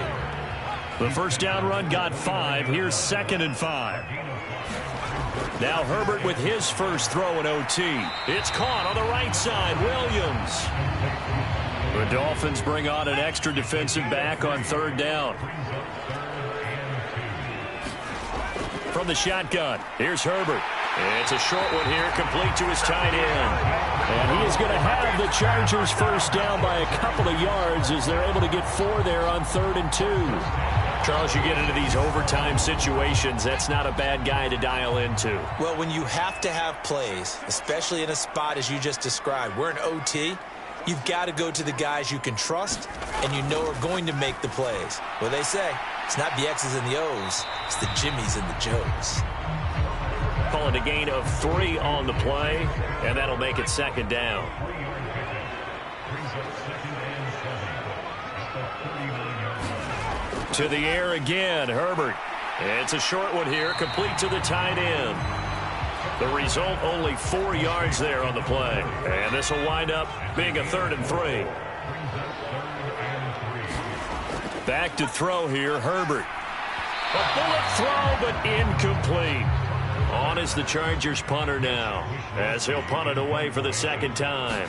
Speaker 2: The first down run got 5. Here's 2nd and 5. Now Herbert with his first throw in OT. It's caught on the right side. Williams. The Dolphins bring on an extra defensive back on 3rd down. From the shotgun, here's Herbert. It's a short one here, complete to his tight end.
Speaker 4: And he is going to have the Chargers first down by a couple of yards as they're able to get 4 there on 3rd and 2.
Speaker 2: Charles, you get into these overtime situations, that's not a bad guy to dial into.
Speaker 3: Well, when you have to have plays, especially in a spot as you just described, we're in OT, you've got to go to the guys you can trust and you know are going to make the plays. Well, they say it's not the X's and the O's, it's the Jimmys and the Joes.
Speaker 2: Call it a gain of 3 on the play, and that'll make it 2nd down. To the air again, Herbert. It's a short one here, complete to the tight end. The result, only 4 yards there on the play. And this will wind up being a 3rd and 3. Back to throw here, Herbert. A bullet throw, but incomplete. On is the Chargers punter now, as he'll punt it away for the 2nd time.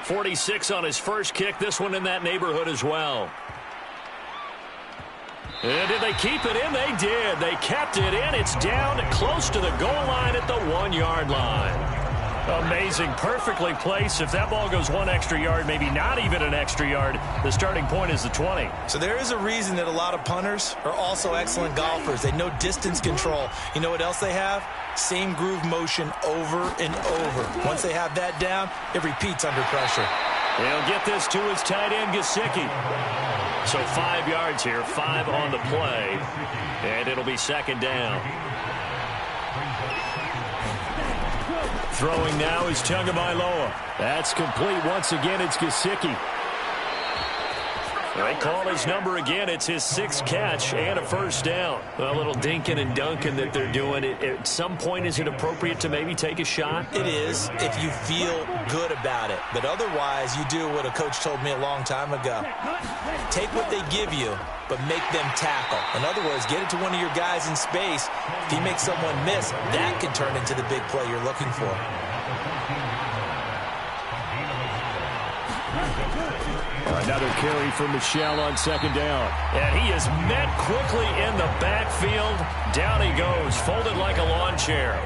Speaker 2: 46 on his first kick, this one in that neighborhood as well. And did they keep it in? They did. They kept it in. It's down close to the goal line at the 1-yard line. Amazing. Perfectly placed. If that ball goes 1 extra yard, maybe not even an extra yard, the starting point is the 20.
Speaker 3: So there is a reason that a lot of punters are also excellent golfers. They know distance control. You know what else they have? Same groove motion over and over. Once they have that down, it repeats under pressure.
Speaker 2: He'll get this to his tight end, Gesicki. So 5 yards here, 5 on the play, and it'll be 2nd down. Throwing now is Tagovailoa.
Speaker 4: That's complete. Once again, it's Gesicki.
Speaker 2: They call his number again. It's his 6th catch and a first down. A little dinking and dunking that they're doing. At some point, is it appropriate to maybe take a shot?
Speaker 3: It is, if you feel good about it. But otherwise, you do what a coach told me a long time ago. Take what they give you, but make them tackle. In other words, get it to one of your guys in space. If he makes someone miss, that can turn into the big play you're looking for.
Speaker 4: Another carry for Michel on 2nd down.
Speaker 2: And he is met quickly in the backfield. Down he goes, folded like a lawn chair.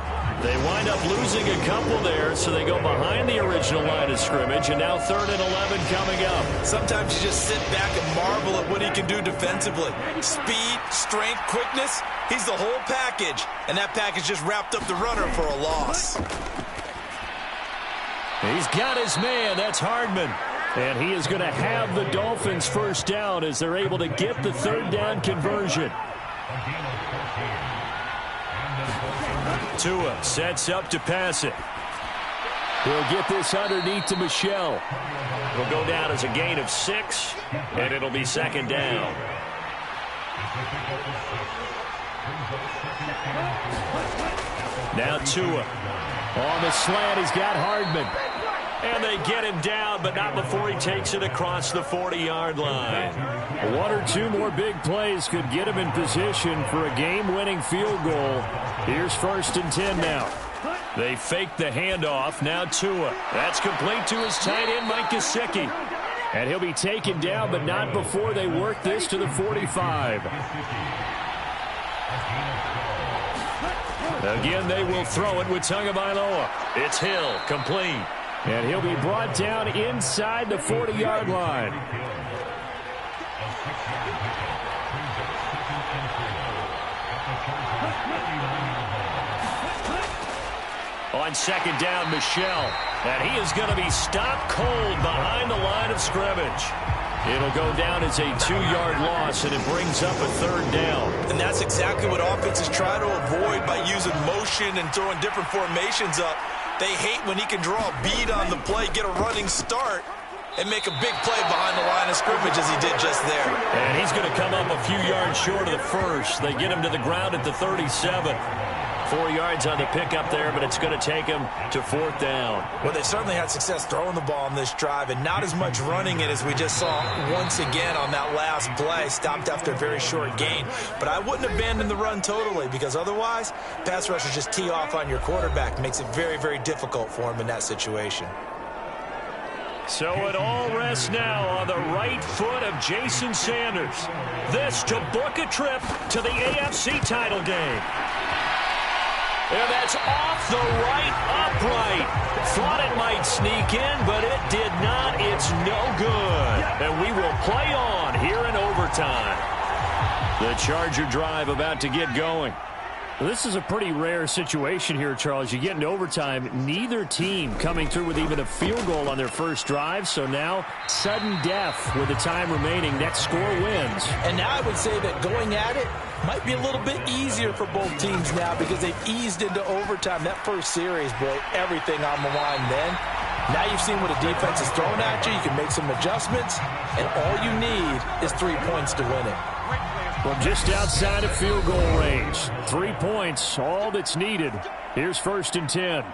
Speaker 2: They wind up losing a couple there, so they go behind the original line of scrimmage, and now 3rd and 11 coming up.
Speaker 3: Sometimes you just sit back and marvel at what he can do defensively. Speed, strength, quickness, he's the whole package. And that package just wrapped up the runner for a loss.
Speaker 2: He's got his man, that's Hardman.
Speaker 4: And he is going to have the Dolphins first down as they're able to get the third down conversion. Tua sets up to pass it. He'll get this underneath to Michel. It'll go down as a gain of 6, and it'll be second down. Now Tua. On the slant, he's got Hardman. And they get him down, but not before he takes it across the 40-yard line. 1 or 2 more big plays could get him in position for a game-winning field goal. Here's 1st and 10 now. They fake the handoff. Now Tua. That's complete to his tight end, Mike Gesicki. And he'll be taken down, but not before they work this to the 45. Again, they will throw it with Tagovailoa. It's Hill, complete. And he'll be brought down inside the 40-yard line. On second down, Michel. And he is going to be stopped cold behind the line of scrimmage. It'll go down as a 2-yard loss, and it brings up a third down.
Speaker 3: And that's exactly what offenses try to avoid by using motion and throwing different formations up. They hate when he can draw a bead on the play, get a running start, and make a big play behind the line of scrimmage as he did just there.
Speaker 4: And he's going to come up a few yards short of the first. They get him to the ground at the 37. 4 yards on the pickup there, but it's going to take him to 4th down.
Speaker 3: Well, they certainly had success throwing the ball on this drive, and not as much running it as we just saw once again on that last play. Stopped after a very short gain. But I wouldn't abandon the run totally, because otherwise, pass rushers just tee off on your quarterback. Makes it very, very difficult for him in that situation.
Speaker 4: So it all rests now on the right foot of Jason Sanders. This to book a trip to the AFC title game. And that's off the right upright. Thought it might sneak in, but it did not. It's no good. And we will play on here in overtime. The Charger drive about to get going. Well, this is a pretty rare situation here, Charles. You get into overtime, neither team coming through with even a field goal on their first drive. So now, sudden death with the time remaining. Next score wins.
Speaker 3: And now I would say that going at it might be a little bit easier for both teams now because they've eased into overtime. That first series, boy, everything on the line then. Now you've seen what a defense is throwing at you. You can make some adjustments, and all you need is 3 points to win it.
Speaker 4: Well, just outside of field goal range. 3 points, all that's needed. Here's 1st and 10.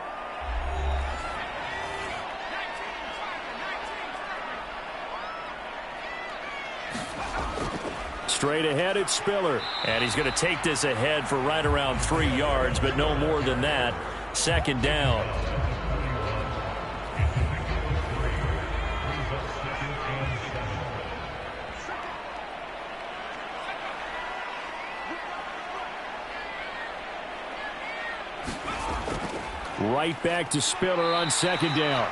Speaker 4: Straight ahead, it's Spiller. And he's going to take this ahead for right around 3 yards, but no more than that. Second down. Right back to Spiller on second down.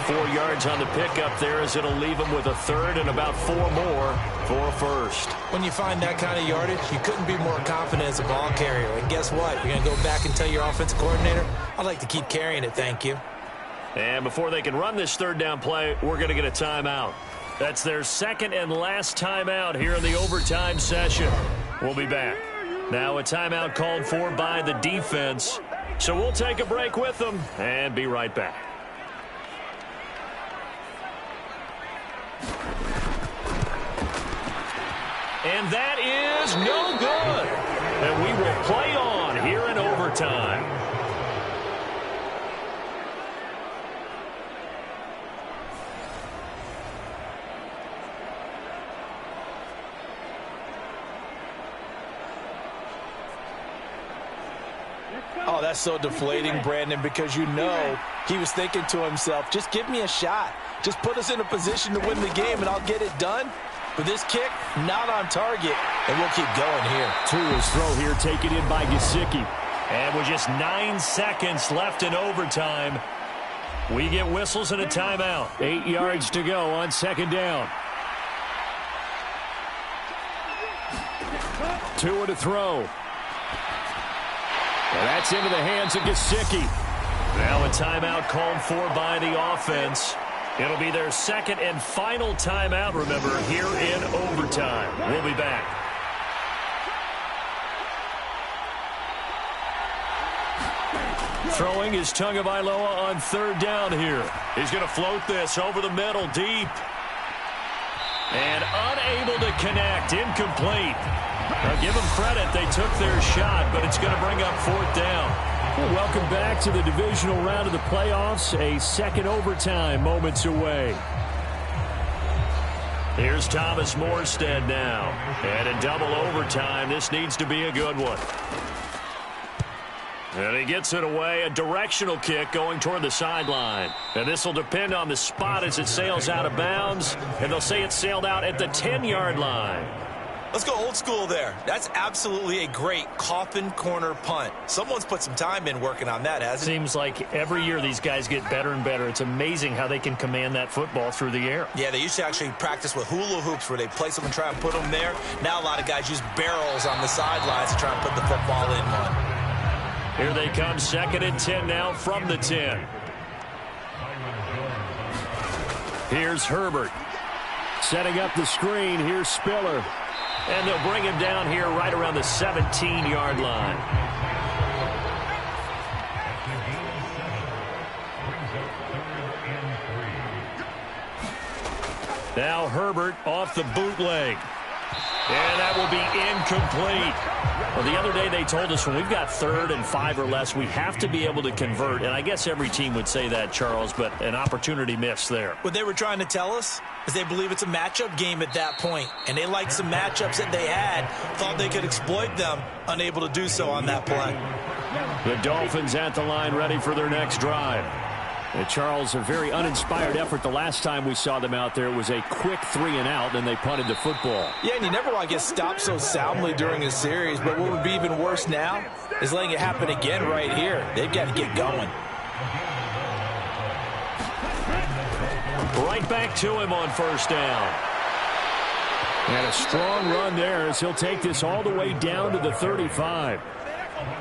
Speaker 4: 4 yards on the pickup there as it'll leave him with a third and about 4 more for a first.
Speaker 3: When you find that kind of yardage, you couldn't be more confident as a ball carrier. And guess what? You're going to go back and tell your offensive coordinator, I'd like to keep carrying it, thank you.
Speaker 4: And before they can run this third down play, we're going to get a timeout. That's their second and last timeout here in the overtime session. We'll be back. Now a timeout called for by the defense. So we'll take a break with them and be right back. And that is no good. And we will play on here in overtime.
Speaker 3: Oh, that's so deflating, Brandon, because you know he was thinking to himself, just give me a shot. Just put us in a position to win the game, and I'll get it done. But this kick, not on target, and we'll keep going here.
Speaker 4: Tua's throw here taken in by Gesicki. And with just 9 seconds left in overtime, we get whistles and a timeout. 8 yards to go on second down. Tua to throw. And that's into the hands of Gesicki. Now a timeout called for by the offense.
Speaker 2: It'll be their second and final timeout, remember, here in overtime. We'll be back. Throwing is Tagovailoa on third down here. He's going to float this over the middle, deep. And unable to connect, incomplete. Now give them credit, they took their shot, but it's going to bring up fourth down.
Speaker 4: Well, welcome back to the divisional round of the playoffs. A second overtime moments away.
Speaker 2: Here's Thomas Morstead now. And in double overtime, this needs to be a good one. And he gets it away, a directional kick going toward the sideline. And this will depend on the spot as it sails out of bounds. And they'll say it sailed out at the 10-yard line.
Speaker 3: Let's go old school there. That's absolutely a great coffin corner punt. Someone's put some time in working on that, hasn't it?
Speaker 4: Seems like every year these guys get better and better. It's amazing how they can command that football through the air.
Speaker 3: Yeah, they used to actually practice with hula hoops where they place them and try and put them there. Now a lot of guys use barrels on the sidelines to try and put the football in one.
Speaker 2: Here they come, second and 10 now from the 10.
Speaker 4: Here's Herbert. Setting up the screen, here's Spiller.
Speaker 2: And they'll bring him down here right around the 17-yard line. Now Herbert off the bootleg. And that will be incomplete. Well, the other day they told us when we've got 3rd and 5 or less, we have to be able to convert. And I guess every team would say that, Charles, but an opportunity missed there.
Speaker 3: What they were trying to tell us is they believe it's a matchup game at that point. And they liked some matchups that they had, thought they could exploit them, unable to do so on that play.
Speaker 2: The Dolphins at the line ready for their next drive.
Speaker 4: And Charles, a very uninspired effort. The last time we saw them out there was a quick 3-and-out, and they punted the football.
Speaker 3: Yeah, and you never want to get stopped so soundly during a series, but what would be even worse now is letting it happen again right here. They've got to get going.
Speaker 2: Right back to him on first down.
Speaker 4: And a strong run there as he'll take this all the way down to the 35.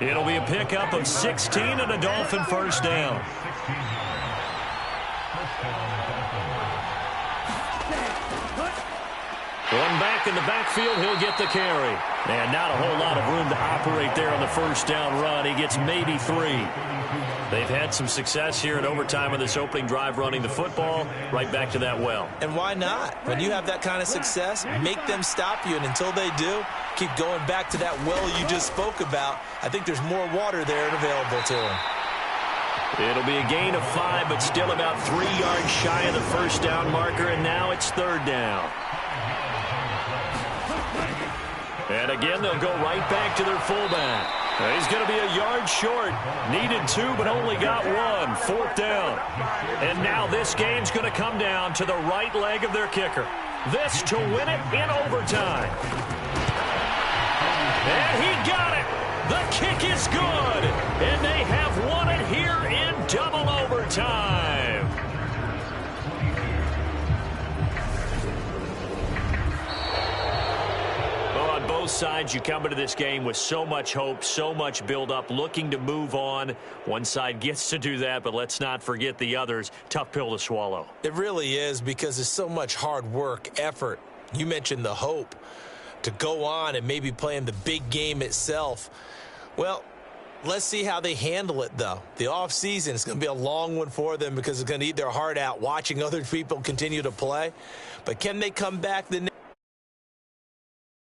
Speaker 2: It'll be a pickup of 16 and a Dolphin first down. One back in the backfield, he'll get the carry. And not a whole lot of room to operate there on the first down run. He gets maybe 3. They've had some success here in overtime on this opening drive running the football. Right back to that well.
Speaker 3: And why not? When you have that kind of success, make them stop you. And until they do, keep going back to that well you just spoke about. I think there's more water there and available to them.
Speaker 2: It'll be a gain of 5, but still about 3 yards shy of the first down marker. And now it's third down. And again, they'll go right back to their fullback. He's going to be a yard short. Needed 2, but only got 1. Fourth down. And now this game's going to come down to the right leg of their kicker. This to win it in overtime. And he got it. The kick is good. And they have won it here in double overtime. On both sides, you come into this game with so much hope, so much build-up, looking to move on. One side gets to do that, but let's not forget the others. Tough pill to swallow.
Speaker 3: It really is, because there's so much hard work, effort. You mentioned the hope to go on and maybe play in the big game itself. Well, let's see how they handle it, though. The offseason is going to be a long one for them because it's going to eat their heart out watching other people continue to play. But can they come back the